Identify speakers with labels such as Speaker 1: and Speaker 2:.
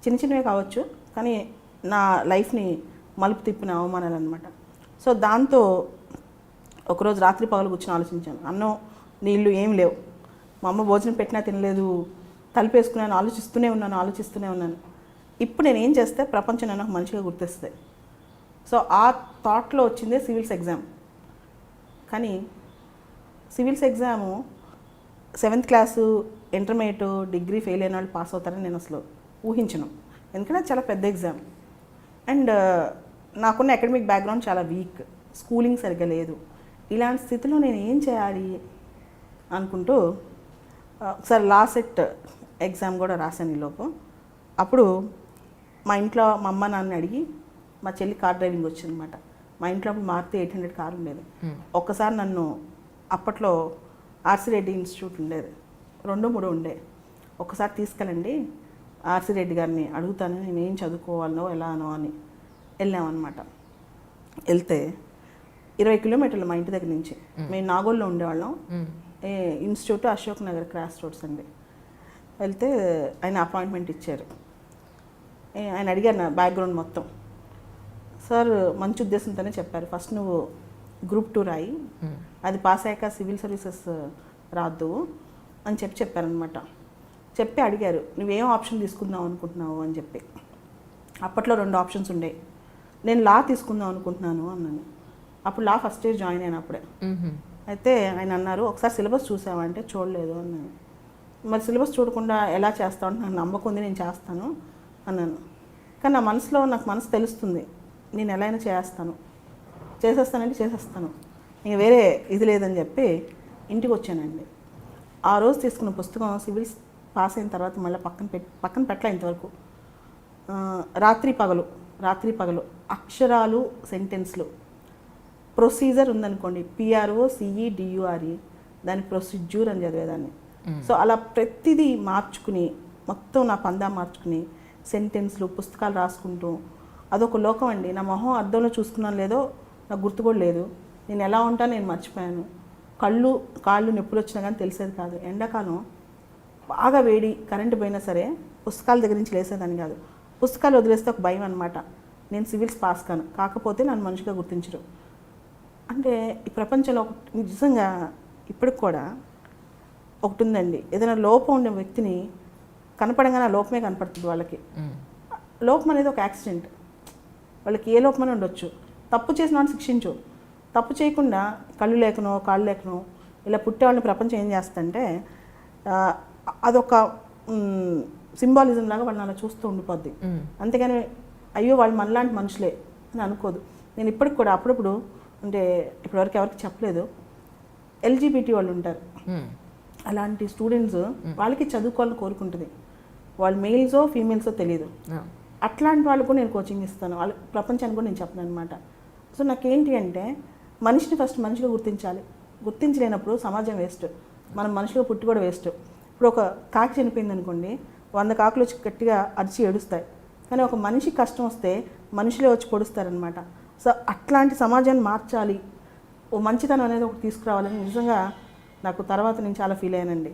Speaker 1: చిన్న చిన్నవే కావచ్చు, కానీ నా లైఫ్ని మలుపు తిప్పిన అవమానాలు అనమాట. సో దాంతో ఒకరోజు రాత్రి పగలు కూర్చొని ఆలోచించాను. అన్నం నీళ్ళు ఏం లేవు, మా అమ్మ భోజనం పెట్టినా తినలేదు, తలుపేసుకున్నాను, ఆలోచిస్తూనే ఉన్నాను. ఇప్పుడు నేను ఏం చేస్తే ప్రపంచం నన్ను ఒక మనిషిగా గుర్తిస్తుంది. సో ఆ థాట్లో వచ్చిందే సివిల్స్ ఎగ్జామ్. కానీ civils exam 7th class, intermediate, degree fail అయిన వాళ్ళు పాస్ అవుతారని నేను అసలు ఊహించను. ఎందుకంటే అది చాలా పెద్ద ఎగ్జామ్. అండ్ నాకున్న అకాడమిక్ బ్యాక్గ్రౌండ్ చాలా వీక్, స్కూలింగ్ సరిగ్గా లేదు. ఇలాంటి స్థితిలో నేను ఏం చేయాలి అనుకుంటూ ఒకసారి లా సెట్ ఎగ్జామ్ కూడా రాశాను ఈలోపు. అప్పుడు మా ఇంట్లో మా అమ్మ నాన్న అడిగి, మా చెల్లి కార్ డ్రైవింగ్ వచ్చిందనమాట. మా ఇంట్లో అప్పుడు మారుతి 800 కారు ఉండేది. ఒక్కసారి నన్ను అప్పట్లో ఆర్సి రెడ్డి ఇన్స్టిట్యూట్ ఉండేది, 2-3 ఉండే, ఒక్కసారి తీసుకెళ్ళండి ఆర్సి రెడ్డి గారిని అడుగుతాను, నేను ఏం చదువుకోవాలనో ఎలానో అని వెళ్ళామన్నమాట. వెళ్తే 20 కిలోమీటర్లు మా ఇంటి దగ్గర నుంచి. మేము నాగోల్లో ఉండేవాళ్ళం. Institute Ashok Nagar cross roads అండి. వెళ్తే ఆయన అపాయింట్మెంట్ ఇచ్చారు. ఆయన అడిగారు నా బ్యాక్గ్రౌండ్ మొత్తం. సార్ మంచి ఉద్దేశంతోనే చెప్పారు, ఫస్ట్ నువ్వు గ్రూప్ 2 రాయి, అది పాస్ అయ్యాక సివిల్ సర్వీసెస్ రాద్దు అని చెప్పారనమాట. చెప్పి అడిగారు, నువ్వేం ఆప్షన్ తీసుకుందాం అనుకుంటున్నావు అని చెప్పి. అప్పట్లో 2 ఆప్షన్స్ ఉండే. నేను లా తీసుకుందాం అనుకుంటున్నాను అన్నాను. అప్పుడు లా ఫస్ట్ ఇయర్ జాయిన్ అయిన అప్పుడే. అయితే ఆయన అన్నారు, ఒకసారి సిలబస్ చూసావంటే చూడలేదు అన్నాను. మరి సిలబస్ చూడకుండా ఎలా చేస్తావు అంటే నాకు నమ్మకం ఉంది, నేను చేస్తాను అన్నాను. కానీ నా మనసులో నాకు మనసు తెలుస్తుంది, నేను ఎలా అయినా చేసేస్తాను, ఇంక వేరే ఇది లేదని చెప్పి ఇంటికి వచ్చానండి. ఆ రోజు తీసుకున్న పుస్తకం సివిల్స్ పాస్ అయిన తర్వాత మళ్ళీ పక్కన పెట్టలే ఇంతవరకు. రాత్రి పగలు అక్షరాలు, సెంటెన్స్లు, ప్రొసీజర్ ఉందనుకోండి, PRO CE DURE, దాని ప్రొసీజ్యూర్ అని చదివేదాన్ని. సో అలా ప్రతిదీ మార్చుకుని, మొత్తం నా పందా మార్చుకుని, సెంటెన్స్లు, పుస్తకాలు రాసుకుంటూ, అదొక లోకం అండి. నా మొహం అద్దంలో చూసుకున్నాను లేదో నాకు గుర్తు కూడా లేదు. నేను ఎలా ఉంటానో నేను మర్చిపోయాను. కాళ్ళు నొప్పులు వచ్చినా కానీ తెలిసేది కాదు. ఎండాకాలం బాగా వేడి, కరెంటు పోయినా సరే పుస్తకాల దగ్గర నుంచి లేసేదాన్ని కాదు. పుస్తకాలు వదిలేస్తే ఒక భయం అనమాట, నేను సివిల్స్ పాస్ కాకపోతే నన్ను మనిషిగా గుర్తించరు. అంటే ఈ ప్రపంచంలో నిజంగా ఇప్పటికి కూడా ఒకటి ఉందండి, ఏదైనా లోపం ఉండే వ్యక్తిని కనపడంగానే ఆ లోపమే కనపడుతుంది వాళ్ళకి. లోపం అనేది ఒక యాక్సిడెంట్, వాళ్ళకి ఏ లోపమని ఉండొచ్చు. తప్పు చేసిన వాళ్ళని శిక్షించు, తప్పు చేయకుండా కళ్ళు లేకనో కాళ్ళు లేకనో ఇలా పుట్టేవాళ్ళని ప్రపంచం ఏం చేస్తుందంటే అదొక సింబాలిజం లాగా వాళ్ళని అలా చూస్తూ ఉండిపోద్ది. అంతేగాని అయ్యో వాళ్ళు మనలాంటి మనుషులే అని అనుకోదు. నేను ఇప్పటికి కూడా అప్పుడప్పుడు, అంటే ఇప్పటివరకు ఎవరికి చెప్పలేదు, LGBT వాళ్ళు ఉంటారు, అలాంటి స్టూడెంట్స్ వాళ్ళకి చదువుకోవాలని కోరుకుంటుంది. వాళ్ళు మెయిల్సో ఫీమేల్సో తెలియదు. అట్లాంటి వాళ్ళకు నేను కోచింగ్ ఇస్తాను, వాళ్ళ ప్రపంచానికి కూడా నేను చెప్పను అనమాట. సో నాకేంటి అంటే మనిషిని ఫస్ట్ మనిషిగా గుర్తించాలి. గుర్తించలేనప్పుడు సమాజం వేస్ట్, మనం మనిషిగా పుట్టి కూడా వేస్ట్. ఇప్పుడు ఒక కాకి చనిపోయింది అనుకోండి, 100 కాకులు వచ్చి గట్టిగా అరిచి ఏడుస్తాయి, కానీ ఒక మనిషి కష్టం వస్తే మనుషులే వచ్చి పొడుస్తారనమాట. సో అట్లాంటి సమాజాన్ని మార్చాలి, ఓ మంచితనం అనేది ఒకటి తీసుకురావాలని నిజంగా నాకు తర్వాత నేను చాలా ఫీల్ అయ్యానండి.